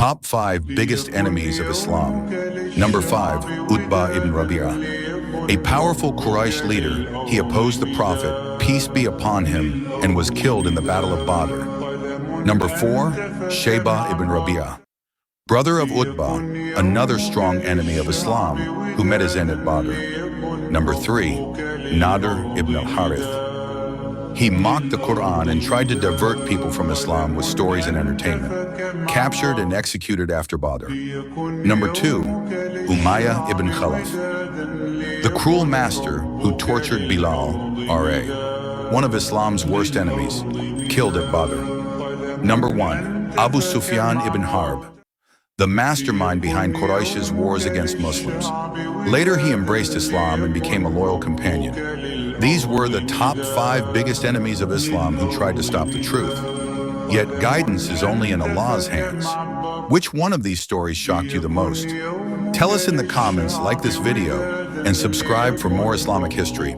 Top 5 biggest enemies of Islam. Number 5, Utbah ibn Rabi'ah. A powerful Quraysh leader, he opposed the Prophet, peace be upon him, and was killed in the Battle of Badr. Number 4, Shaybah ibn Rabi'ah. Brother of Utbah, another strong enemy of Islam, who met his end at Badr. Number 3, Nadr ibn al-Harith. He mocked the Qur'an and tried to divert people from Islam with stories and entertainment. Captured and executed after Badr. Number 2, Umayyah ibn Khalaf. The cruel master who tortured Bilal, R.A., one of Islam's worst enemies, killed at Badr. Number 1, Abu Sufyan ibn Harb. The mastermind behind Quraysh's wars against Muslims. Later he embraced Islam and became a loyal companion. These were the top 5 biggest enemies of Islam who tried to stop the truth. Yet guidance is only in Allah's hands. Which one of these stories shocked you the most? Tell us in the comments, like this video, and subscribe for more Islamic history.